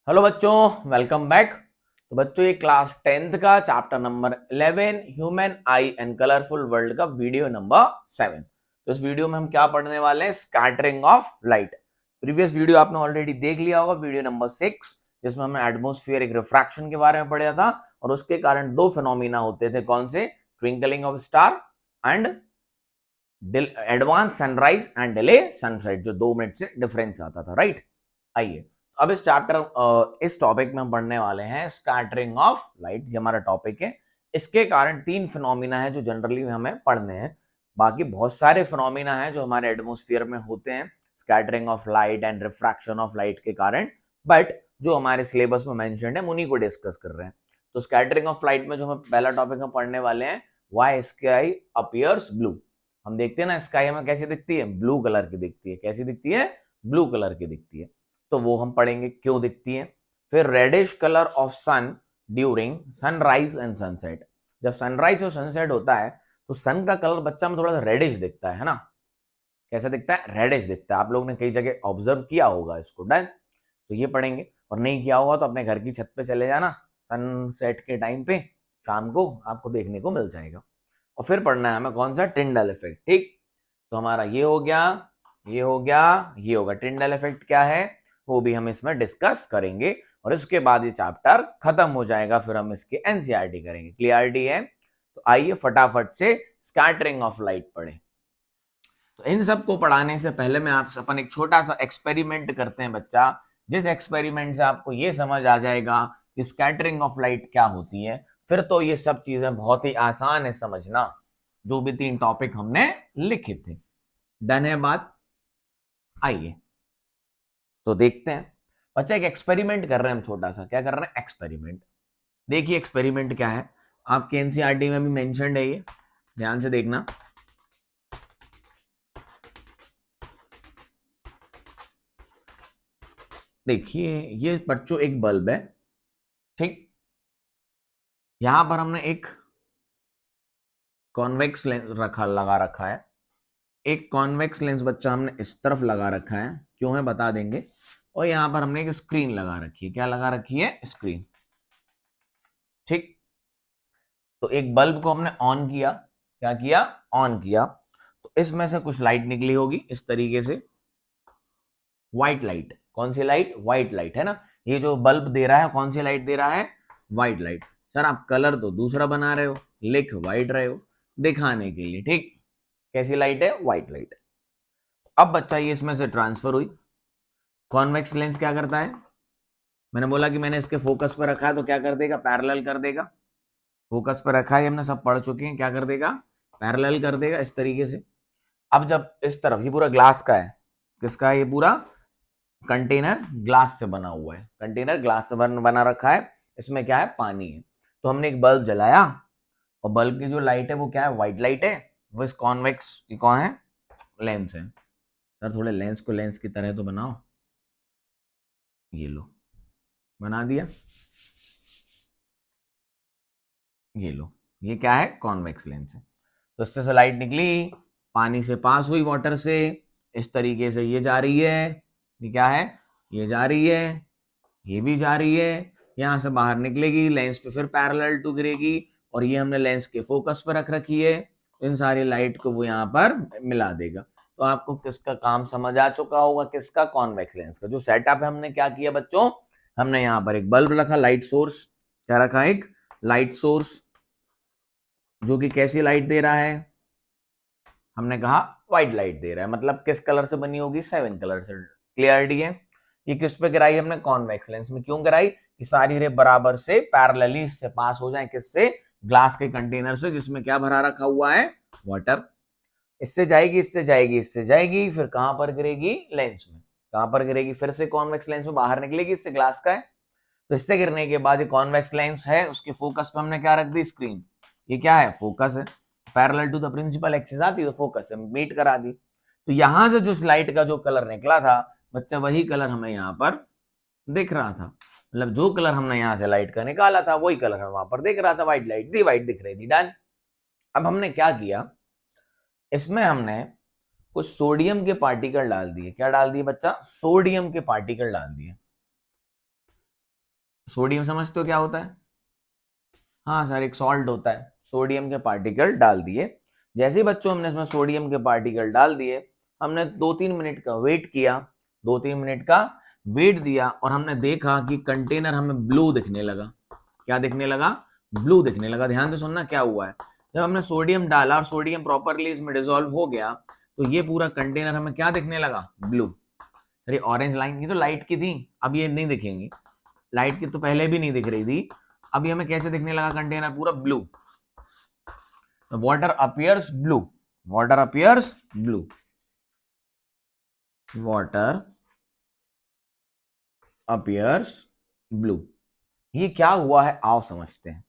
Hello बच्चों, welcome back. तो बच्चों ये क्लास 10th का chapter number 11 human I and colourful world का वीडियो नंबर 7। तो इस वीडियो में हम क्या पढ़ने वाले हैं? Scattering of light. Previous video आपने ऑलरेडी देख लिया होगा, वीडियो नंबर 6, जिसमें हमने एटमॉस्फेयर एक रिफ्रैक्शन के बारे में पढ़ा था और उसके कारण दो फिनोमिना होते थे। कौन से? Twinkling of star and advance sunrise and delay sunset, जो 2 मिनट से डिफरेंस आता था। राइट, आइए अब इस टॉपिक में हम पढ़ने वाले हैं स्कैटरिंग ऑफ लाइट। ये हमारा टॉपिक है। इसके कारण 3 फिनोमिना है जो जनरली हमें पढ़ने हैं। बाकी बहुत सारे फिनोमिना है जो हमारे एटमॉस्फेयर में होते हैं scattering of light and refraction of light के कारण, बट जो हमारे सिलेबस में मेंशन्ड है उन्हीं को डिस्कस कर रहे हैं। तो स्कैटरिंग ऑफ लाइट में जो हम पहला टॉपिक हम पढ़ने वाले हैं, व्हाई स्काई अपीयर्स ब्लू। हम देखते हैं ना, स्काई हमें कैसी दिखती है? ब्लू कलर की दिखती है। कैसी दिखती है? ब्लू कलर की दिखती है। तो वो हम पढ़ेंगे क्यों दिखती है। फिर reddish colour of sun during sunrise and sunset. जब सनराइज और सनसेट होता है तो सन का कलर बच्चा में थोड़ा सा रेडिश दिखता है ना। कैसा दिखता है? रेडिश दिखता है। आप लोग ने कई जगह ऑब्जर्व किया होगा इसको। डन, तो ये पढ़ेंगे। और नहीं किया होगा तो अपने घर की छत पे चले जाना, सनसेट के टाइम पे शाम को आपको देखने को मिल जाएगा। और फिर पढ़ना है हमें कौन सा? Tyndall effect. ठीक, तो हमारा ये हो गया, ये हो गया, ये होगा। टिंडल इफेक्ट क्या है वो भी हम इसमें डिस्कस करेंगे और इसके बाद ये चैप्टर खत्म हो जाएगा। फिर हम इसके एनसीईआरटी करेंगे। क्लियरिटी है? तो आइए फटाफट से स्कैटरिंग ऑफ लाइट पढ़ें। तो इन सब को पढ़ाने से पहले मैं आपसे अपन एक छोटा सा एक्सपेरिमेंट करते हैं बच्चा, जिस एक्सपेरिमेंट से आपको ये समझ आ जाएगा कि स्कैटरिंग ऑफ लाइट क्या होती है। फिर तो ये सब चीजें बहुत ही आसान है समझना, जो भी 3 टॉपिक हमने लिखे थे। डन है बात? आइए तो देखते हैं। बच्चा एक एक्सपेरिमेंट कर रहे हैं हम, छोटा सा। क्या कर रहे हैं? एक्सपेरिमेंट। देखिए एक्सपेरिमेंट क्या है, आपके एनसीईआरटी में भी मेंशन्ड है, ये ध्यान से देखना। देखिए ये बच्चों एक बल्ब है, ठीक। यहां पर हमने एक कॉन्वेक्स लेंस लगा रखा है। एक कॉन्वेक्स लेंस बच्चा हमने इस तरफ लगा रखा है, क्यों है बता देंगे। और यहां पर हमने एक स्क्रीन लगा रखी है। क्या लगा रखी है? स्क्रीन। ठीक, तो एक बल्ब को हमने ऑन किया। क्या किया? ऑन किया। तो इसमें से कुछ लाइट निकली होगी इस तरीके से, व्हाइट लाइट। कौन सी लाइट? व्हाइट लाइट, है ना। ये जो बल्ब दे रहा है कौन सी लाइट दे रहा है? White light. सर आप कलर तो दूसरा बना रहे हो, लिख व्हाइट रहे हो दिखाने के लिए, ठीक। कैसी लाइट है? White light. अब बच्चा ये इसमें से ट्रांसफर हुई। कॉन्वेक्स लेंस क्या करता है? मैंने बोला कि मैंने इसके फोकस पर रखा है तो क्या कर देगा? पैरेलल कर देगा। फोकस पर रखा है, हमने सब पढ़ चुके हैं। क्या कर देगा? पैरेलल कर देगा इस तरीके से। अब जब इस तरफ, ये पूरा ग्लास का है। किसका है? ये पूरा कंटेनर ग्लास से बना हुआ है। कंटेनर ग्लास से बना रखा है। इसमें क्या है? पानी है। तो हमने एक बल्ब जलाया और बल्ब की जो लाइट है वो क्या है? व्हाइट लाइट है। वो इस कॉन्वेक्स की कौन है? लेंस है। सर थोड़े लेंस को लेंस की तरह तो बनाओ। ये लो, बना दिया। ये लो, ये क्या है? कॉन्वेक्स लेंस है। तो इससे से लाइट निकली, पानी से पास हुई, वाटर से। इस तरीके से ये जा रही है। ये क्या है? ये जा रही है, ये भी जा रही है। यहां से बाहर निकलेगी, लेंस पे फिर पैरेलल टू गिरेगी। और ये हमने लेंस के फोकस पर रख रखी है। इन सारी लाइट को वो यहाँ पर मिला देगा। तो आपको किसका काम समझ आ चुका होगा? किसका? कॉन्वेक्स लेंस का। जो सेटअप है हमने क्या किया बच्चों, हमने यहाँ पर एक बल्ब रखा, लाइट सोर्स। क्या रखा? एक लाइट सोर्स, जो कि कैसी लाइट दे रहा है? हमने कहा व्हाइट लाइट दे रहा है। मतलब किस कलर से बनी होगी? 7 कलर से। क्लियरिटी है? ये किस पे गिराई हमने? कॉन्वेक्स लेंस में। क्यों गिराई? कि सारी रे बराबर से पैरेलली से पास हो जाए। किससे? ग्लास के कंटेनर से, जिसमें क्या भरा रखा हुआ है? वाटर। इससे जाएगी, इससे जाएगी, इससे जाएगी, फिर कहां पर गिरेगी? लेंस में। कहां पर गिरेगी? फिर से कॉन्वेक्स लेंस में बाहर निकलेगी। इससे ग्लास का है। तो इससे गिरने के बाद ये कॉन्वेक्स लेंस है, उसके फोकस पे हमने क्या रख दी? स्क्रीन। ये क्या है? फोकस है। Parallel to the principal axis आती है तो फोकस है, मीट करा दी। तो यहां से जो लाइट का जो कलर निकला था बच्चा, वही कलर हमें यहाँ पर दिख रहा था। मतलब जो कलर हमने यहाँ से लाइट का निकाला था वही कलर हमें वहां पर दिख रहा था। व्हाइट लाइट थी, व्हाइट दिख रही थी। डन। अब हमने क्या किया, इसमें हमने कुछ सोडियम के पार्टिकल डाल दिए। क्या डाल दिए बच्चा? सोडियम के पार्टिकल डाल दिए। सोडियम समझते हो क्या होता है? हाँ सर, एक सॉल्ट होता है। सोडियम के पार्टिकल डाल दिए। जैसे ही बच्चों हमने इसमें सोडियम के पार्टिकल डाल दिए, हमने 2-3 मिनट का वेट किया, 2-3 मिनट का वेट दिया, और हमने देखा कि कंटेनर हमें ब्लू दिखने लगा। क्या दिखने लगा? ब्लू दिखने लगा। ध्यान से सुनना क्या हुआ है। जब हमने सोडियम डाला और सोडियम प्रॉपरली इसमें डिसॉल्व हो गया, तो ये पूरा कंटेनर हमें क्या दिखने लगा? ब्लू। अरे ऑरेंज लाइन की तो लाइट की थी, अब ये नहीं दिखेंगी। लाइट की तो पहले भी नहीं दिख रही थी, अभी हमें कैसे दिखने लगा? कंटेनर पूरा blue. Water appears blue. Water appears blue. Water appears blue. ये क्या हुआ है, आओ समझते हैं।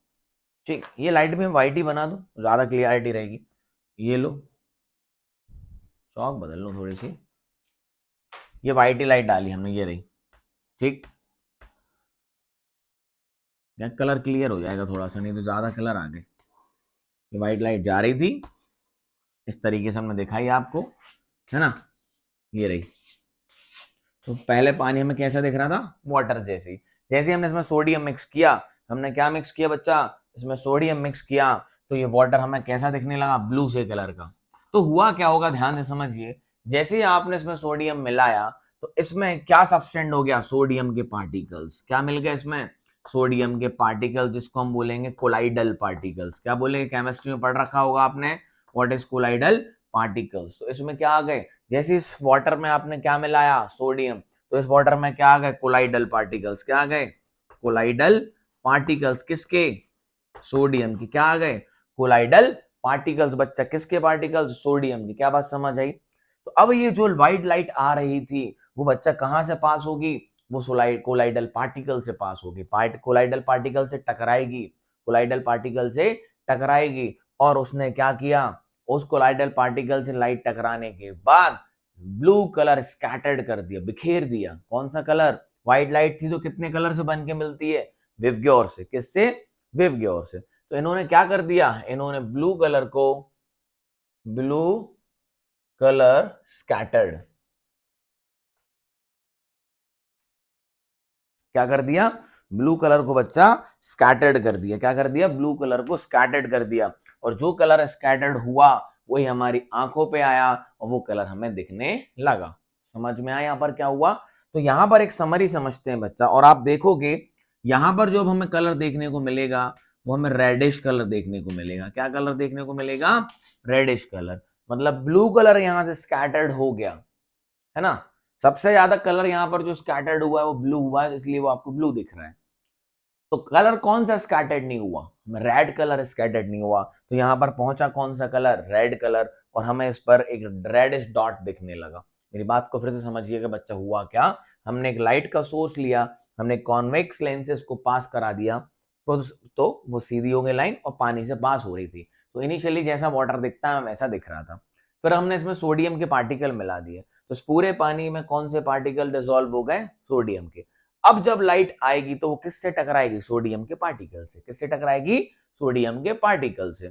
ठीक, ये लाइट में व्हाइट ही बना दो, ज्यादा क्लियरिटी रहेगी। ये लो, चौक बदल लो थोड़ी सी। ये व्हाइट ही लाइट डाली हमने, ये रही। ठीक, कलर क्लियर हो जाएगा थोड़ा सा, नहीं तो ज्यादा कलर आ गए। ये व्हाइट लाइट जा रही थी, इस तरीके से हमने दिखाई आपको, है ना। ये रही। तो पहले पानी हमें कैसा दिख रहा था? वाटर जैसे ही। जैसे हमने इसमें सोडियम मिक्स किया, हमने क्या मिक्स किया बच्चा? इसमें सोडियम मिक्स किया, तो ये वाटर हमें कैसा दिखने लगा? ब्लू से कलर का। तो हुआ क्या होगा, ध्यान से समझिए। जैसे ही आपने इसमें सोडियम मिलाया, तो इसमें क्या सब्सटेंट हो गया? सोडियम के पार्टिकल्स। क्या मिल गया इसमें? सोडियम के पार्टिकल, जिसको हम बोलेंगे कोलाइडल पार्टिकल्स। क्या बोलेंगे? केमिस्ट्री में पढ़ रखा होगा आपने, व्हाट इज कोलाइडल पार्टिकल्स। तो इसमें क्या आ गए? जैसे इस वाटर में आपने क्या मिलाया? सोडियम। तो इस वाटर में क्या आ गए? Colloidal particles. क्या आ गए? Colloidal particles. किसके? सोडियम की। क्या आ गए? Colloidal particles. बच्चा किसके पार्टिकल्स? सोडियम की। क्या बात समझ आई? तो अब ये जो व्हाइट लाइट आ रही थी, वो बच्चा कहां से पास होगी? वो कोलाइडल पार्टिकल से पास होगी। कोलाइडल पार्टिकल से टकराएगी। कोलाइडल पार्टिकल से टकराएगी। और उसने क्या किया? उस कोलाइडल पार्टिकल से लाइट टकराने के बाद ब्लू कलर स्कैटर्ड कर दिया, बिखेर दिया। कौन सा कलर? व्हाइट लाइट थी तो कितने कलर से बन के मिलती है? विवग्योर से। किससे? विवग्योर से। तो इन्होंने क्या कर दिया? इन्होंने ब्लू कलर स्कैटर्ड। क्या कर दिया? ब्लू कलर को बच्चा स्कैटर्ड कर दिया। क्या कर दिया? ब्लू कलर को स्कैटर्ड कर दिया। और जो कलर स्कैटर्ड हुआ, वही हमारी आंखों पे आया, और वो कलर हमें दिखने लगा। समझ में आया यहाँ पर क्या हुआ? तो यहाँ पर एक समरी समझते हैं बच्चा, और आप देखोगे यहाँ पर जो हमें कलर देखने को मिलेगा, वो हमें रेडिश कलर देखने को मिलेगा। क्या कलर देखने को मिलेगा? Reddish colour. मतलब ब्लू कलर यहाँ से स्कैटर्ड हो गया, है ना। सबसे ज्यादा कलर यहाँ पर जो स्कैटर्ड हुआ है वो ब्लू हुआ है, इसलिए वो आपको ब्लू दिख रहा है। तो कलर कौन सा स्कैटर्ड नहीं हुआ? रेड कलर स्कैटर्ड नहीं हुआ। तो यहाँ पर पहुंचा कौन सा कलर? Red colour. और हमें इस पर एक रेडिश डॉट दिखने लगा। मेरी बात को फिर से समझिएगा बच्चा, हुआ क्या? हमने एक लाइट का सोर्स लिया, हमने कॉन्वेक्स लेंसेज को पास करा दिया, तो वो सीधी हो गई लाइन और पानी से पास हो रही थी। तो इनिशियली जैसा वाटर दिखता है वैसा दिख रहा था। फिर हमने इसमें सोडियम के पार्टिकल मिला दिए, तो इस पूरे पानी में कौन से पार्टिकल डिसॉल्व हो गए? सोडियम के। अब जब लाइट आएगी तो वो किससे टकराएगी? सोडियम के पार्टिकल से। किससे टकराएगी? सोडियम के पार्टिकल से।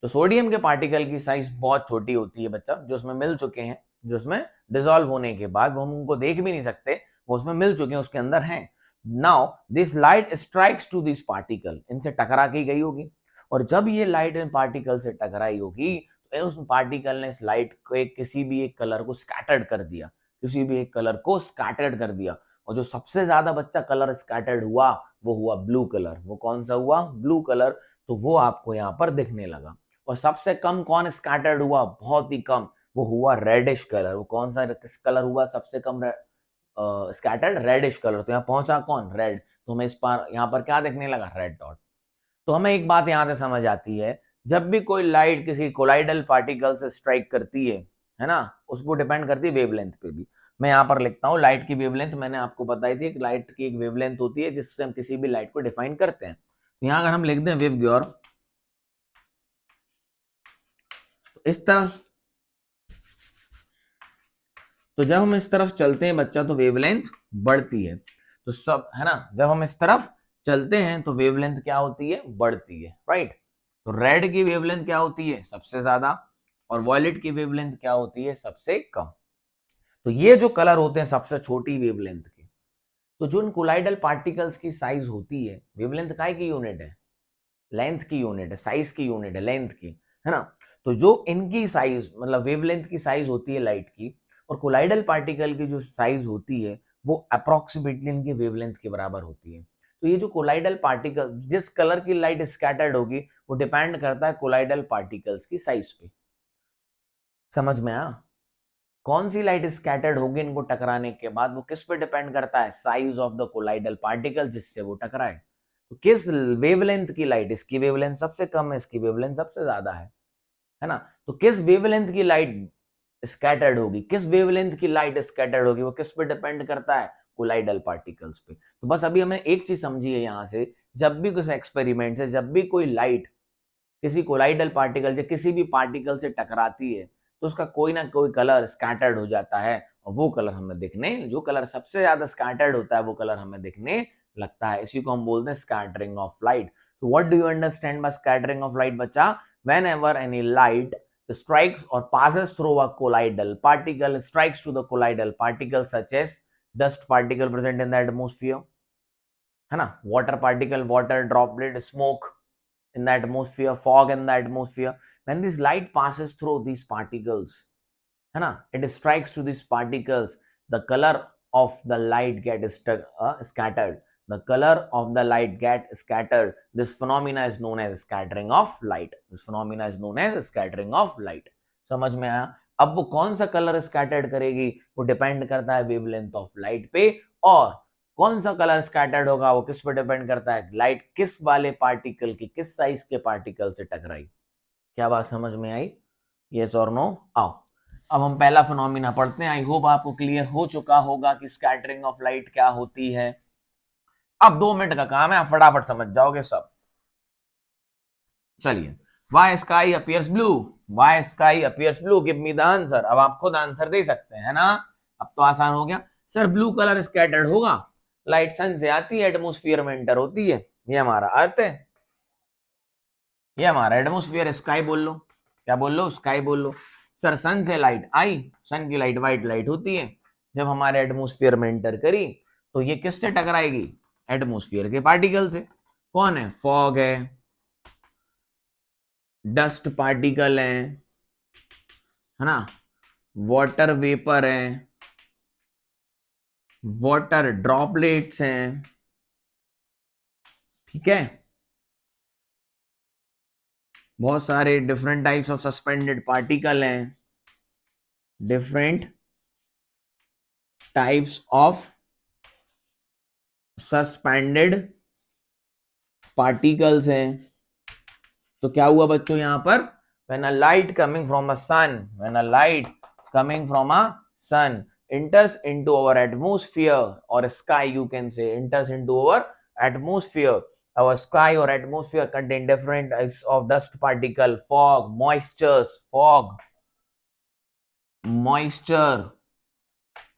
तो सोडियम के पार्टिकल की साइज बहुत छोटी होती है बच्चा, जो उसमें मिल चुके हैं, जो उसमें डिसॉल्व होने के बाद वो हम उनको देख भी नहीं सकते, वो उसमें मिल चुके हैं, उसके अंदर हैं। Now this light strikes to this particle, इनसे टकरा के गई होगी। और जब ये लाइट इन पार्टिकल से टकराई होगी, तो उस पार्टिकल ने इस लाइट को किसी भी एक कलर को स्कैटर्ड कर दिया, किसी भी एक कलर को स्कैटर्ड कर दिया। और जो सबसे ज्यादा बच्चा कलर स्कैटर्ड हुआ, वो हुआ ब्लू कलर। वो कौन सा हुआ? Blue colour. तो वो आपको यहाँ पर दिखने लगा। और सबसे कम कौन स्कैटर्ड हुआ? बहुत ही कम, वो हुआ रेडिश कलर। वो कौन सा कलर हुआ सबसे कम स्कैटर्ड? Reddish colour. तो यहाँ पहुंचा कौन? रेड। तो हमें इस पर यहाँ पर क्या देखने लगा? Red dot. तो हमें एक बात यहाँ से समझ आती है, जब भी कोई लाइट किसी कोलाइडल पार्टिकल से स्ट्राइक करती है ना, उसको डिपेंड करती है वेवलेंथ पे भी। मैं यहाँ पर लिखता हूँ लाइट की वेवलेंथ, मैंने आपको बताई थी लाइट की एक वेवलेंथ होती है जिससे हम किसी भी लाइट को डिफाइन करते हैं। तो यहाँ अगर हम लिख दें वेवग्योर, तो इस तरफ, तो जब हम इस तरफ चलते हैं बच्चा तो वेवलेंथ बढ़ती है। तो सब है ना, जब हम इस तरफ चलते हैं तो वेवलेंथ क्या होती है? बढ़ती है, राइट। तो रेड की वेवलेंथ क्या होती है? सबसे ज्यादा। और वॉयलेट की वेवलेंथ क्या होती है? सबसे कम। तो ये जो कलर होते हैं सबसे छोटी वेवलेंथ के, तो जो इन कोलाइडल पार्टिकल्स की साइज होती है, वेवलेंथ काय की यूनिट है, लेंथ की यूनिट है, साइज की यूनिट है, लेंथ की, है ना। तो जो इनकी साइज मतलब वेवलेंथ की साइज होती है लाइट की, और कोलाइडल पार्टिकल की जो साइज होती है वो अप्रोक्सीमेटली इनकी वेवलेंथ के बराबर होती है। तो ये जो कोलाइडल पार्टिकल, जिस कलर की लाइट स्कैटर्ड होगी वो डिपेंड करता है कोलाइडल पार्टिकल्स की साइज पे। समझ में आया? कौन सी लाइट स्कैटर्ड होगी इनको टकराने के बाद, वो किस पे डिपेंड करता है, size of the colloidal particle जिससे वो टकराए। तो किस वेवलेंथ की लाइट, इसकी वेवलेंथ सबसे कम है, इसकी वेवलेंथ सबसे ज्यादा है ना। तो किस वेवलेंथ की लाइट स्कैटर्ड होगी, किस वेवलेंथ की लाइट स्कैटर्ड होगी, वो किस पे डिपेंड करता है, कोलाइडल पार्टिकल्स पे। तो बस अभी हमने एक चीज समझी है यहां से, जब भी कुछ एक्सपेरिमेंट से जब भी कोई लाइट किसी कोलाइडल पार्टिकल से किसी भी पार्टिकल से टकराती है तो उसका कोई ना कोई कलर स्कैटर्ड हो जाता है, और वो कलर हमें दिखने, जो कलर सबसे ज्यादा स्कैटर्ड होता है वो कलर हमें दिखने लगता है। इसी को हम बोलते हैं scattering of light. So what do you understand by scattering of light बच्चा? Whenever any light strikes or passes through a colloidal particle, strikes to the colloidal particle such as dust particle present in the atmosphere, है ना, water particle, water droplet, smoke in the atmosphere, fog in the atmosphere. When this light passes through these particles, है ना, it strikes to these particles, the color of the light get scattered. The color of the light get scattered. This phenomena is known as scattering of light. This phenomena is known as scattering of light. समझ में आया? अब वो कौन सा colour scattered करेगी, वो depend करता है वेवलेंथ ऑफ लाइट पे, और कौन सा कलर स्कैटर्ड होगा वो किस पे डिपेंड करता है, लाइट किस वाले पार्टिकल की, किस साइज के पार्टिकल से टकराई। क्या बात समझ में आई? यस और नो? आओ अब हम पहला फिनोमिना पढ़ते हैं। आई होप आपको क्लियर हो चुका होगा कि स्कैटरिंग ऑफ लाइट क्या होती है। अब 2 मिनट का काम है, फटाफट समझ जाओगे सब। चलिए, why sky appears blue, why sky appears blue, give me the answer. अब आप खुद आंसर दे सकते हैं, है ना। अब तो आसान हो गया। सर ब्लू कलर स्कैटर्ड होगा, लाइट सन से आती है, एटमोस्फियर में एंटर होती है, ये हमारा अर्थ है, ये हमारा एटमोस्फियर। स्काई बोल लो, क्या बोल लो, स्काई बोल लो। सर सन से लाइट आई, सन की लाइट व्हाइट लाइट होती है, जब हमारे एटमोस्फियर में एंटर करी तो ये किससे टकराएगी, एटमोस्फियर के पार्टिकल से। कौन है, फॉग है, डस्ट पार्टिकल है ना, वाटर वेपर है, वाटर ड्रॉपलेट्स हैं, ठीक है, बहुत सारे different types of suspended particle हैं, different types of suspended particles हैं। तो क्या हुआ बच्चों यहां पर, when a light coming from a sun, when a light coming from a sun enters into our atmosphere or sky, you can say enters into our atmosphere. Our sky or atmosphere contain different types of dust particle, fog, moisture,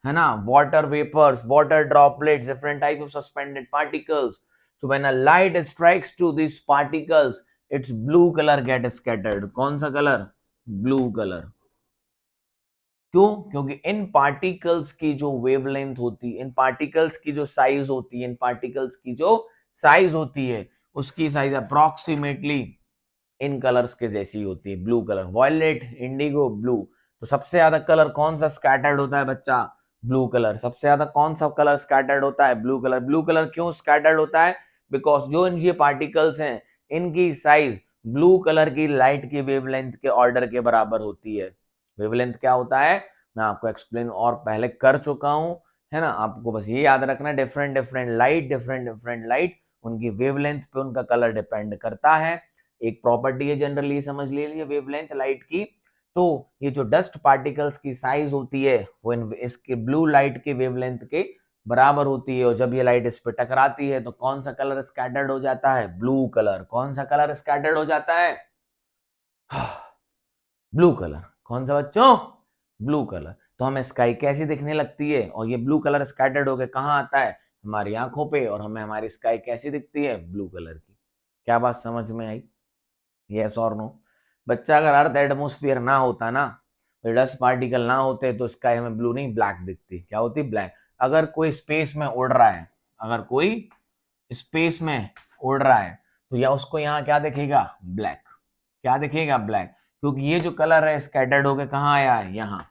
है ना, water vapors, water droplets, different types of suspended particles. So when a light strikes to these particles, its blue color get scattered. कौन सा colour, blue color। क्यों? क्योंकि इन particles की जो wavelength होती है, इन पार्टिकल्स की जो साइज होती है, इन पार्टिकल्स की जो साइज होती है, उसकी साइज अप्रोक्सीमेटली इन कलर्स के जैसी होती है, blue colour, violet, indigo, blue. तो सबसे ज्यादा कलर कौन सा स्कैटर्ड होता है बच्चा, ब्लू कलर। सबसे ज्यादा कौन सा कलर स्कैटर्ड होता है, ब्लू कलर। ब्लू कलर क्यों स्कैटर्ड होता है, बिकॉज जो ये पार्टिकल्स हैं इनकी साइज ब्लू कलर की लाइट की वेवलेंथ के ऑर्डर के बराबर होती है। वेवलेंथ क्या होता है, मैं आपको एक्सप्लेन और पहले कर चुका हूं, है ना। आपको बस ये याद रखना, डिफरेंट डिफरेंट लाइट उनकी वेवलेंथ पे उनका कलर डिपेंड करता है। एक प्रॉपर्टी है जनरली, समझ लीजिए वेवलेंथ लाइट की। तो ये जो डस्ट पार्टिकल्स की साइज होती है वो इसके ब्लू लाइट के वेवलेंथ के बराबर होती है, और जब ये लाइट इस पे टकराती है तो कौन सा कलर स्कैटर्ड हो जाता है, ब्लू कलर। कौन सा कलर स्कैटर्ड हो जाता है, ब्लू कलर। कौन सा बच्चों, ब्लू कलर। तो हमें स्काई कैसी दिखने लगती है, और ये ब्लू कलर स्कैटर्ड होकर कहाँ आता है, हमारी आंखों पे, और हमें हमारी स्काई कैसी दिखती है, ब्लू कलर की। क्या बात समझ में आई, यस और नो? बच्चा अगर अर्थ एटमोस्फियर ना होता ना, तो डस्ट पार्टिकल ना होते तो स्काई हमें ब्लू नहीं ब्लैक दिखती। क्या होती, ब्लैक। अगर कोई स्पेस में उड़ रहा है, अगर कोई स्पेस में उड़ रहा है तो या उसको यहाँ क्या दिखेगा, ब्लैक। क्या दिखेगा, ब्लैक, क्योंकि ये जो कलर है स्कैटर्ड होकर कहाँ आया है, यहाँ।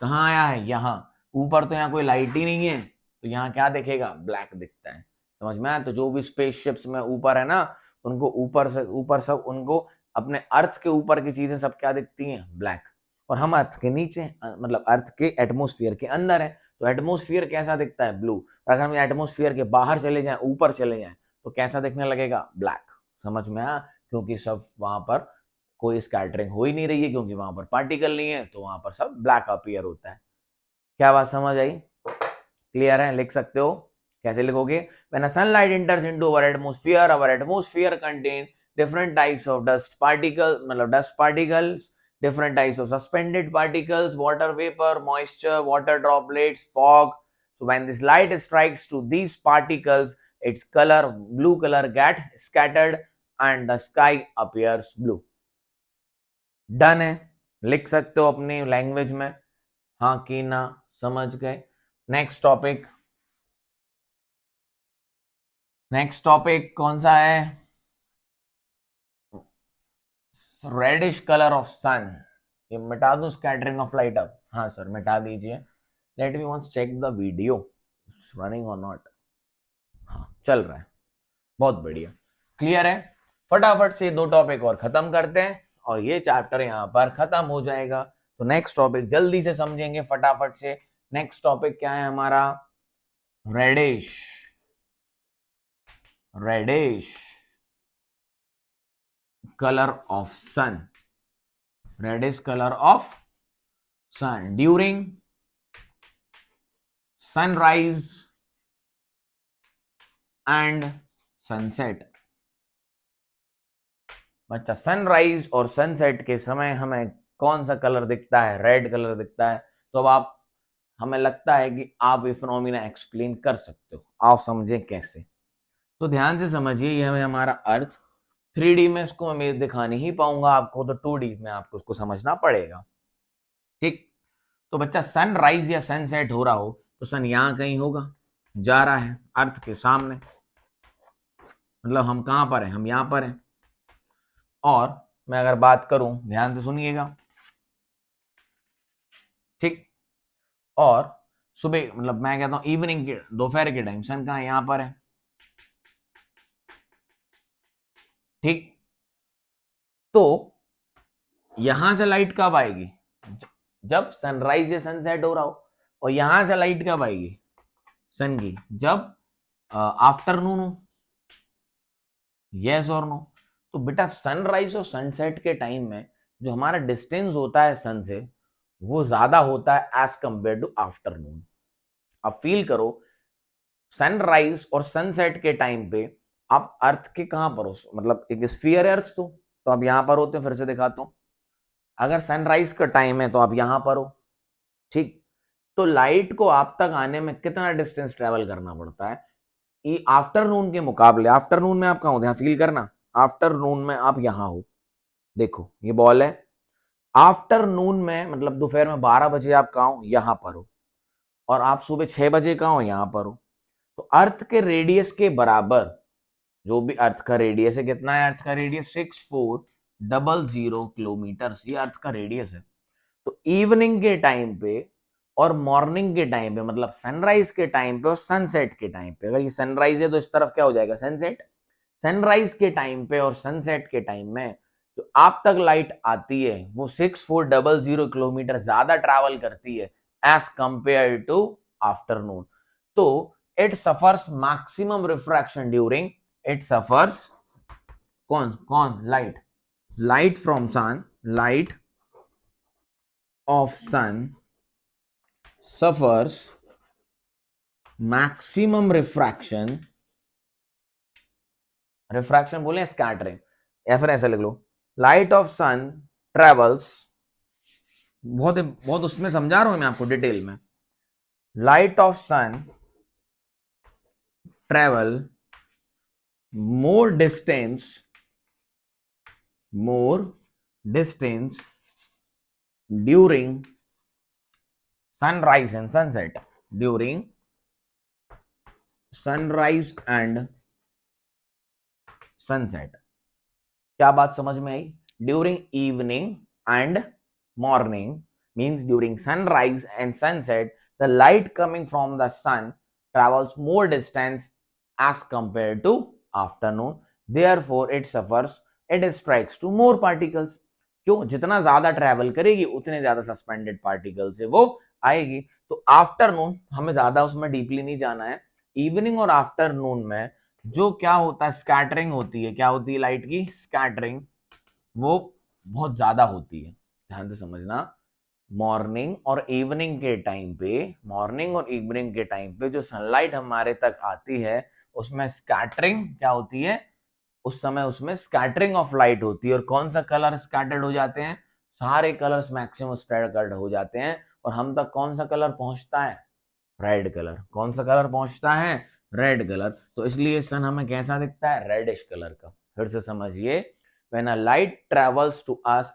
कहाँ आया है, यहाँ। ऊपर तो यहाँ कोई लाइट ही नहीं है, तो यहाँ क्या दिखेगा, ब्लैक दिखता है। समझ में आया? तो जो भी स्पेसशिप्स में ऊपर है ना, उनको ऊपर से ऊपर सब उनको अपने अर्थ के ऊपर की चीजें सब क्या दिखती हैं, ब्लैक। और हम अर्थ के नीचे मतलब अर्थ के एटमोस्फियर के अंदर है, तो एटमोस्फियर कैसा दिखता है, ब्लू। अगर हम एटमोस्फियर के बाहर चले जाएं, ऊपर चले जाएं, तो कैसा दिखने लगेगा, ब्लैक। समझ में आया? क्योंकि सब वहां पर कोई स्कैटरिंग हो ही नहीं रही है, क्योंकि वहां पर पार्टिकल नहीं है, तो वहां पर सब ब्लैक अपीयर होता है। क्या बात समझ आई? क्लियर है? लिख सकते हो। कैसे लिखोगे? When a sunlight enters into our atmosphere contain different types of dust particles, मतलब dust particles, different types of suspended particles, water vapor, moisture, water droplets, fog. So when this light strikes to these particles, its color, blue color, get scattered and the sky appears blue. Done है? लिख सकते हो अपनी language में, हाँ कि ना, समझ गए। नेक्स्ट टॉपिक, नेक्स्ट टॉपिक कौन सा है, रेडिश कलर ऑफ सन। ये मिटा दूं स्कैटरिंग ऑफ लाइट अब? हाँ सर मिटा दीजिए। Let me once check the video running और नॉट। हाँ चल रहा है, बहुत बढ़िया, क्लियर है। फटाफट से दो टॉपिक और खत्म करते हैं और ये चैप्टर यहाँ पर खत्म हो जाएगा। तो नेक्स्ट टॉपिक जल्दी से समझेंगे फटाफट से। नेक्स्ट टॉपिक क्या है हमारा, reddish, reddish color of sun, reddish color of sun during sunrise and sunset। बच्चा सनराइज और सनसेट के समय हमें कौन सा कलर दिखता है, रेड कलर दिखता है। तो अब आप, हमें लगता है कि आप ये फिनोमिना एक्सप्लेन कर सकते हो, आप समझें कैसे। तो ध्यान से समझिए, ये हमारा अर्थ 3D में इसको मैं दिखा नहीं पाऊंगा आपको, तो 2D में आपको उसको समझना पड़ेगा, ठीक। तो बच्चा सनराइज या सनसेट हो रहा हो तो सन यहां कहीं होगा, जा रहा है अर्थ के सामने, मतलब हम कहां पर हैं, हम यहां पर हैं। और मैं अगर बात करूं, ध्यान से सुनिएगा, ठीक। और सुबह मतलब मैं कहता हूं इवनिंग के, दोपहर के टाइम सन कहां, यहां पर है, ठीक। तो यहां से लाइट कब आएगी, जब सनराइज या सनसेट हो रहा हो। और यहां से लाइट कब आएगी सन की, जब आफ्टरनून हो, यस और नो। तो बेटा सनराइज और सनसेट के टाइम में जो हमारा डिस्टेंस होता है सन से, वो ज्यादा होता है एज कंपेयर टू आफ्टरनून। अब फील करो, सनराइज और सनसेट के टाइम पे आप अर्थ के कहां पर हो, मतलब एक स्फीयर है अर्थ, तो आप यहां पर होते हो। फिर से दिखाता हूं, अगर सनराइज का टाइम है तो आप यहां पर हो, ठीक। तो लाइट को आप तक आने में कितना डिस्टेंस ट्रेवल करना पड़ता है, ये आफ्टरनून के मुकाबले। आफ्टरनून में आप कहां हो, ध्यान फील करना, आफ्टरनून में आप यहां हो, देखो ये बॉल है। आफ्टरनून में मतलब दोपहर में 12 बजे आप कहां हो, यहां पर हो। और आप सुबह 6 बजे कहां हो, यहां पर हो। तो अर्थ के रेडियस के बराबर, जो भी अर्थ का रेडियस है, कितना है अर्थ का रेडियस, 6400 किलोमीटर, ये अर्थ का रेडियस है। तो इवनिंग के टाइम पे और मॉर्निंग के टाइम पे, मतलब सनराइज के टाइम पे और सनसेट के टाइम पे, अगर ये सनराइज है तो इस तरफ क्या हो जाएगा, सनसेट। सनराइज के टाइम पे और सनसेट के टाइम में जो आप तक लाइट आती है वो 6400 किलोमीटर ज्यादा ट्रैवल करती है एज कंपेयर टू आफ्टरनून। तो it suffers maximum refraction during, it suffers, कौन कौन, light, light from sun, light of sun suffers maximum refraction, refraction बोले स्कैटरिंग, या फिर ऐसा लिख लो, लाइट ऑफ सन ट्रेवल्स, बहुत बहुत उसमें समझा रहा हूं मैं आपको डिटेल में। Light of sun travel more distance, more distance during sunrise and sunset, during sunrise and sunset. क्या बात समझ में आई? During evening and morning means during sunrise and sunset the light coming from the sun travels more distance as compared to afternoon, therefore it suffers, it strikes to more particles। क्यों? जितना ज्यादा travel करेगी उतने ज्यादा suspended particle से वो आएगी। तो आफ्टरनून हमें ज्यादा उसमें डीपली नहीं जाना है। इवनिंग और आफ्टरनून में जो क्या होता है, स्कैटरिंग होती है। क्या होती है? लाइट की स्कैटरिंग वो बहुत ज्यादा होती है। ध्यान से समझना, मॉर्निंग और इवनिंग के टाइम पे जो सनलाइट हमारे तक आती है उसमें स्कैटरिंग क्या होती है? उस समय उसमें स्कैटरिंग ऑफ लाइट होती है। और कौन सा कलर स्कैटर्ड हो जाते हैं? सारे कलर्स मैक्सिमम स्कैटर्ड हो जाते हैं। और हम तक कौन सा कलर पहुंचता है? Red colour. कौन सा कलर पहुंचता है? Red colour. तो इसलिए सन हमें कैसा दिखता है? रेडिश कलर का। फिर से समझिए, when a light travels to us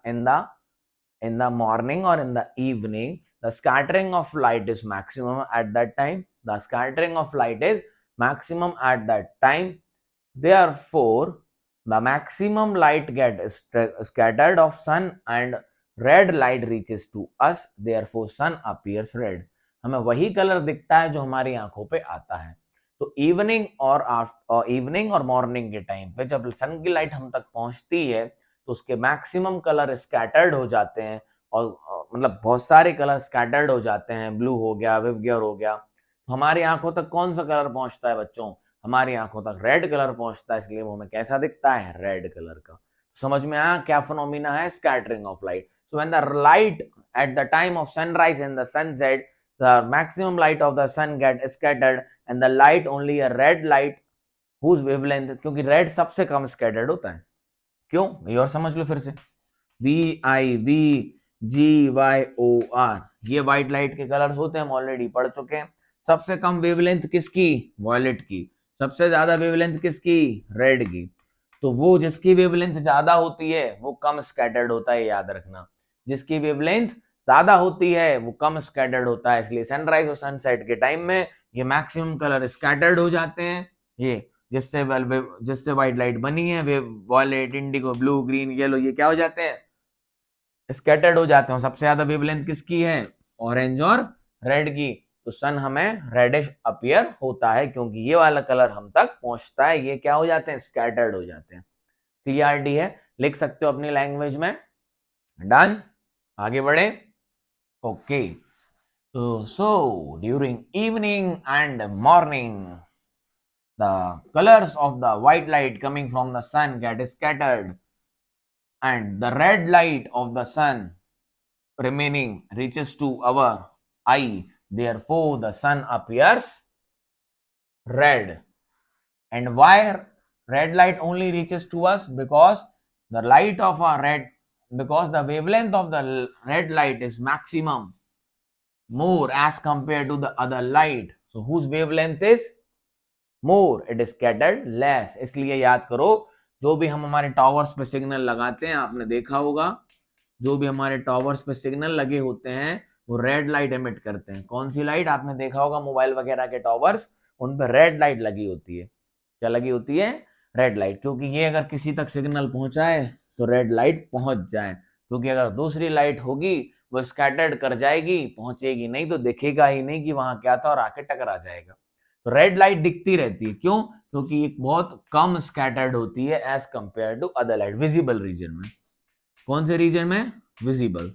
in the morning or in the evening, the scattering of light is maximum at that time. The scattering of light is maximum at that time. Therefore, the maximum light gets scattered of sun and red light reaches to us. Therefore, sun appears red. हमें वही colour दिखता है जो हमारी आंखों पे आता है। तो इवनिंग और मॉर्निंग के टाइम पे जब सन की लाइट हम तक पहुंचती है तो उसके मैक्सिमम कलर स्कैटर्ड हो जाते हैं। और मतलब बहुत सारे कलर स्कैटर्ड हो जाते हैं। ब्लू हो गया, विवगियर हो गया। तो हमारी आंखों तक कौन सा कलर पहुंचता है बच्चों? हमारी आंखों तक रेड कलर पहुंचता है। इसलिए वो हमें कैसा दिखता है? रेड कलर का। समझ में आया क्या फिनोमिना है? Scattering of light. So when the light at the time of sunrise and the sunset, the maximum light of the sun get scattered and the light only a red light whose wavelength, क्योंकि red सबसे कम scattered होता है। क्यों? ये और समझ लो फिर से। VIVGYOR ये व्हाइट लाइट के कलर्स होते हैं, हम ऑलरेडी पढ़ चुके हैं। सबसे कम वेवलेंथ किसकी? वॉयलेट की। सबसे ज्यादा वेवलेंथ किसकी? रेड की। तो वो जिसकी वेवलेंथ ज्यादा होती है वो कम स्कैटर्ड होता है, याद रखना। जिसकी वेवलेंथ ज्यादा होती है वो कम स्कैटर्ड होता है। इसलिए सनराइज और सनसेट के टाइम में ये मैक्सिमम कलर स्कैटर्ड हो जाते हैं। ये जिससे व्हाइट लाइट बनी है वे violet, indigo, blue, green, yellow, ये क्या हो जाते हैं? स्कैटर्ड हो जाते हैं। सबसे ज्यादा वेवलेंथ किसकी है? ऑरेंज और रेड की। तो सन हमें रेडिश अपीयर होता है क्योंकि ये वाला कलर हम तक पहुंचता है। ये क्या हो जाते हैं? स्कैटर्ड हो जाते हैं। क्लियरिटी है? लिख सकते हो अपनी लैंग्वेज में। डन? आगे बढ़े। Okay. so during evening and morning the colors of the white light coming from the sun get scattered and the red light of the sun remaining reaches to our eye. Therefore, the sun appears red. And why red light only reaches to us? Because the light of a red, because the wavelength of the red light is maximum more as compared to the other light. So whose wavelength is more? It is scattered less. इसलिए याद करो, जो भी हम हमारे towers पे signal लगाते हैं, आपने देखा होगा जो भी हमारे टावर्स पे सिग्नल लगे होते हैं वो रेड लाइट एमिट करते हैं। कौन सी लाइट? आपने देखा होगा मोबाइल वगैरह के टावर्स, उन पर रेड लाइट लगी होती है। क्या लगी होती है? Red light. क्योंकि ये अगर किसी तक सिग्नल पहुंचाए तो रेड लाइट पहुंच जाए। क्योंकि अगर दूसरी लाइट होगी वो स्कैटर्ड कर जाएगी, पहुंचेगी नहीं, तो दिखेगा ही नहीं कि वहां क्या था और आके टकरा जाएगा। तो रेड लाइट दिखती रहती है। क्यों? क्योंकि ये बहुत कम स्कैटर्ड होती है as compare to other light. Visible region में। कौन से रीजन में? विजिबल।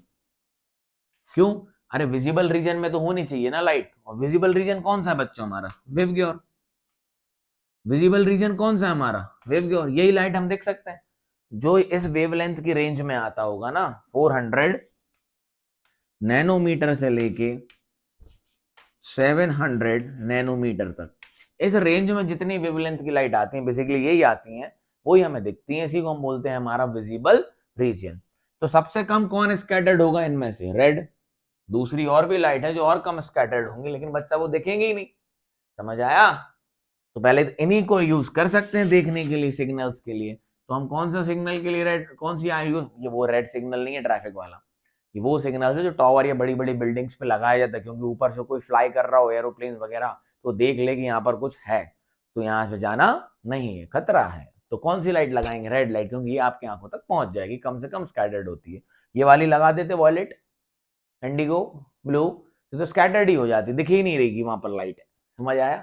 क्यों? अरे विजिबल रीजन में तो होनी चाहिए ना लाइट। और विजिबल रीजन कौन सा है बच्चों? हमारा वेवग्योर। विजिबल रीजन कौन सा है हमारा? वेवग्योर। यही लाइट हम देख सकते हैं जो इस वेवलेंथ की रेंज में आता होगा ना, 400 नैनोमीटर से लेके 700 नैनोमीटर तक। इस रेंज में जितनी वेवलेंथ की लाइट आती है बेसिकली यही आती हैं, वही हमें दिखती हैं। इसी को हम बोलते हैं हमारा विजिबल रीजन। तो सबसे कम कौन स्कैटर्ड होगा इनमें से? रेड। दूसरी और भी लाइट है जो और कम स्कैटर्ड होंगी, लेकिन बच्चा वो देखेंगे ही नहीं। समझ आया? तो पहले इन्हीं को यूज कर सकते हैं देखने के लिए, सिग्नल्स के लिए। तो हम कौन सा सिग्नल के लिए रेड, कौन सी ये वो रेड सिग्नल नहीं है ट्रैफिक वाला, ये वो सिग्नल है जो टावर या बड़ी बड़ी बिल्डिंग्स पे लगाया जाता है, क्योंकि ऊपर से कोई फ्लाई कर रहा हो एरोप्लेन वगैरह तो देख ले कि यहाँ पर कुछ है, तो यहाँ पे जाना नहीं है, खतरा है। तो कौन सी लाइट लगाएंगे? रेड लाइट, क्योंकि ये आपकी आंखों तक पहुंच जाएगी, कम से कम स्कैटर्ड होती है। ये वाली लगा देते वॉयलेट, इंडिगो, ब्लू, तो स्कैटर्ड ही हो जाती, दिख ही नहीं रहेगी वहां पर लाइट। समझ आया?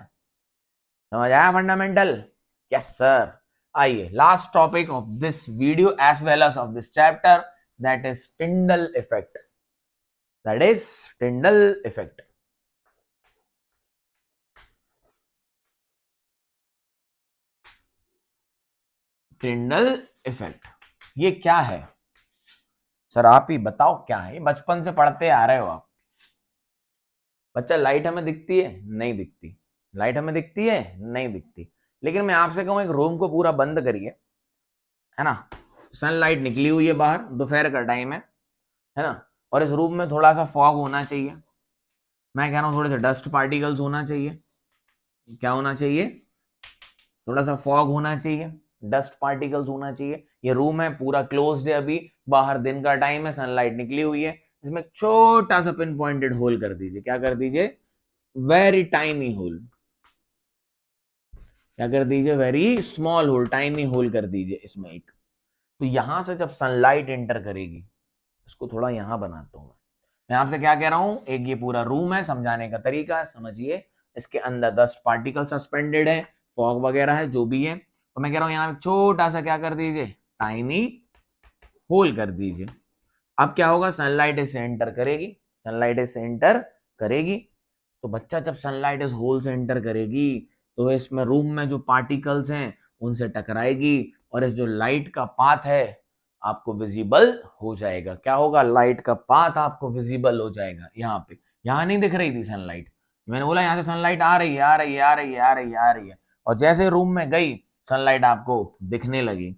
समझ आया फंडामेंटल? Yes sir. आइए last topic of this video as well as of this chapter, that is Tyndall effect. That is Tyndall effect. Tyndall effect ये क्या है सर? आप ही बताओ क्या है। बचपन से पढ़ते आ रहे हो आप। बच्चा, लाइट हमें दिखती है? नहीं दिखती। लाइट हमें दिखती है? नहीं दिखती। लेकिन मैं आपसे कहूं एक रूम को पूरा बंद करिए, है ना, सनलाइट निकली हुई है बाहर, दोपहर का टाइम है ना, और इस रूम में थोड़ा सा फॉग होना चाहिए। मैं कह रहा हूं थोड़े से डस्ट पार्टिकल्स होना चाहिए। क्या होना चाहिए? थोड़ा सा फॉग होना चाहिए, डस्ट पार्टिकल्स होना चाहिए। ये रूम है पूरा क्लोज्ड है, अभी बाहर दिन का टाइम है, सनलाइट निकली हुई है। इसमें छोटा सा पिन पॉइंटेड होल कर दीजिए। क्या कर दीजिए? Very tiny hole. क्या कर दीजिए? Very small hole, tiny hole कर दीजिए इसमें एक। तो यहां से जब सनलाइट एंटर करेगी, इसको थोड़ा यहां बनाता हूं मैं आपसे क्या कह रहा हूं, एक ये पूरा रूम है, समझाने का तरीका है, समझिए। इसके अंदर डस्ट पार्टिकल सस्पेंडेड है, फॉग वगैरह है, जो भी है। तो मैं कह रहा हूं यहां छोटा सा क्या कर दीजिए? टाइनी होल कर दीजिए। अब क्या होगा? सनलाइट इसे एंटर करेगी, सनलाइट इसे एंटर करेगी। तो बच्चा, जब सनलाइट इस होल से एंटर करेगी तो इसमें रूम में जो पार्टिकल्स हैं उनसे टकराएगी, और इस जो लाइट का पाथ है आपको विजिबल हो जाएगा। क्या होगा? लाइट का पाथ आपको विजिबल हो जाएगा। यहाँ पे, यहाँ नहीं दिख रही थी सनलाइट, मैंने बोला यहाँ से सनलाइट आ रही है, आ रही है, आ रही है, आ रही है, आ रही है, और जैसे रूम में गई सनलाइट आपको दिखने लगी।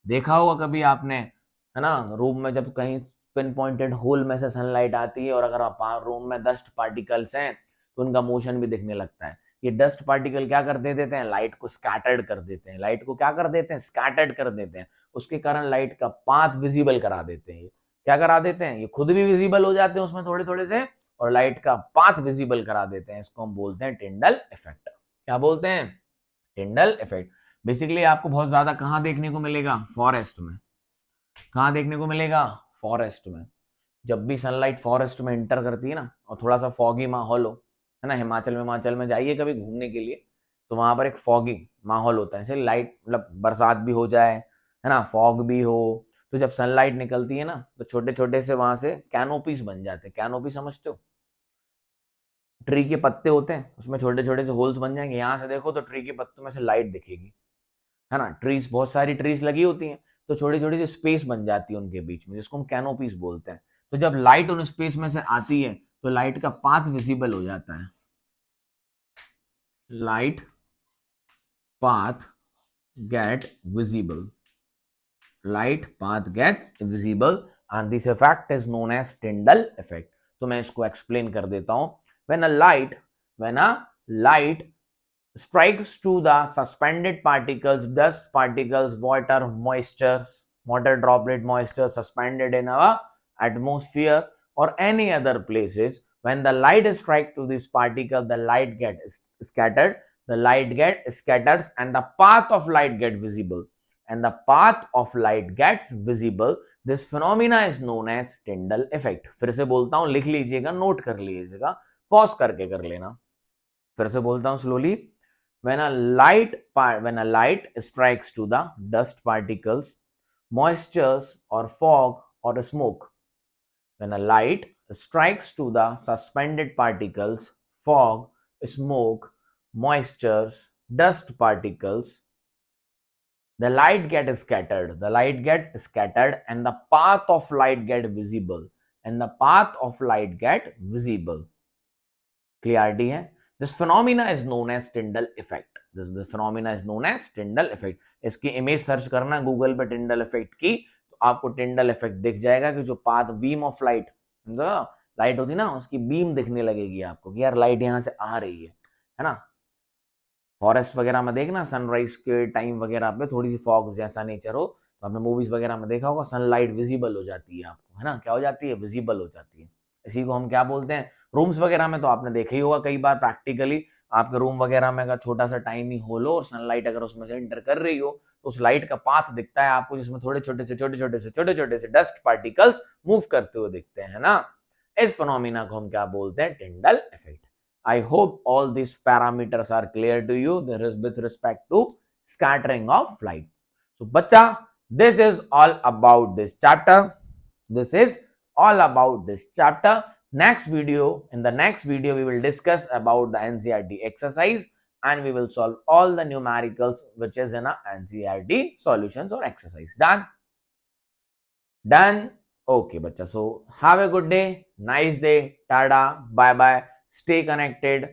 देखा होगा कभी आपने, है ना, रूम में जब कहीं पिन पॉइंटेड होल में से सनलाइट आती है और अगर आप रूम में डस्ट पार्टिकल्स हैं तो उनका मोशन भी दिखने लगता है। ये डस्ट पार्टिकल क्या कर देते हैं? लाइट को स्कैटर्ड कर देते हैं। लाइट को क्या कर देते हैं? स्कैटर्ड कर देते हैं। उसके कारण लाइट का पाथ विजिबल करा देते हैं। क्या करा देते हैं? ये खुद भी विजिबल हो जाते हैं उसमें थोड़े थोड़े से, और लाइट का पाथ विजिबल करा देते हैं। इसको हम बोलते हैं टिंडल इफेक्ट। क्या बोलते हैं? Tyndall effect. बेसिकली आपको बहुत ज्यादा कहां देखने को मिलेगा? फॉरेस्ट में। कहां देखने को मिलेगा? फॉरेस्ट में। जब भी सनलाइट फॉरेस्ट में एंटर करती है ना, और थोड़ा सा फॉगी माहौल हो, है ना, हिमाचल में जाइए कभी घूमने के लिए, तो वहां पर एक फॉगी माहौल होता है, जैसे लाइट, मतलब बरसात भी हो जाए, है ना, फॉग भी हो, तो जब सनलाइट निकलती है ना तो छोटे छोटे से वहां से कैनोपीज बन जाते हैं। कैनोपी समझते हो? ट्री के पत्ते होते हैं, उसमें छोटे छोटे से होल्स बन जाएंगे। यहाँ से देखो तो ट्री के पत्तों में से लाइट दिखेगी, है ना, ट्रीज, बहुत सारी ट्रीज लगी होती हैं, तो छोटी छोटी सी स्पेस बन जाती है उनके बीच में, जिसको हम कैनोपीज बोलते हैं। तो जब लाइट उन स्पेस में से आती है तो लाइट का पाथ विजिबल हो जाता है। Light path get visible. Light path get visible and this effect is known as Tyndall effect. तो मैं इसको explain कर देता हूं। when a light strikes to the suspended particles, dust particles, water droplet moisture suspended in our atmosphere or any other places, when the light strikes to this particle, the light gets scattered, and the path of light gets visible, this phenomena is known as Tyndall effect. फिर से बोलता हूं, लिख लीजिएगा, note कर लीजिएगा, pause करके कर लेना। फिर से बोलता हूं slowly. when a light strikes to the dust particles, moistures or fog or smoke, when a light strikes to the suspended particles, fog, smoke, moistures, dust particles, the light get scattered, and the path of light get visible, clarity है? This phenomena is known as Tyndall effect. इसकी image search करना Google पे Tyndall effect की, तो आपको Tyndall effect दिख जाएगा कि जो path beam of light, light होती ना, उसकी बीम दिखने लगेगी आपको कि यार लाइट यहां से आ रही है ना। फॉरेस्ट वगैरह में देखना, सनराइज के टाइम वगैरह पे थोड़ी सी फॉग जैसा नेचर हो तो आपने मूवीज वगैरह में देखा होगा, सनलाइट विजिबल हो जाती है आपको, है ना, क्या हो जाती है, विजिबल हो जाती है। इसी को हम क्या बोलते हैं, रूम्स वगैरह में तो आपने देखा ही होगा कई बार प्रैक्टिकली, आपके रूम वगैरह में अगर छोटा सा टाइनी होल हो और सनलाइट अगर उसमें से एंटर कर रही हो तो उस लाइट का पाथ दिखता है आपको, जिसमें थोड़े छोटे से डस्ट पार्टिकल्स मूव करते हुए दिखते हैं, ना। इस फिनोमिना को हम क्या बोलते हैं, Tyndall effect. I hope all this parameters are clear to you with respect to scattering of light. So बच्चा, this is all about this chapter. This is all about this chapter. In the next video we will discuss about the NCERT exercise and we will solve all the numericals which is in a NCERT solutions or exercise. Done? Done? Okay, bacha. So have a good day, nice day, tada, bye bye, stay connected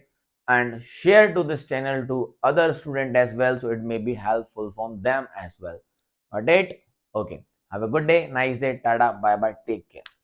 and share to this channel to other student as well, so it may be helpful for them as well. Got it? Okay. Have a good day, nice day, tada, bye bye, take care.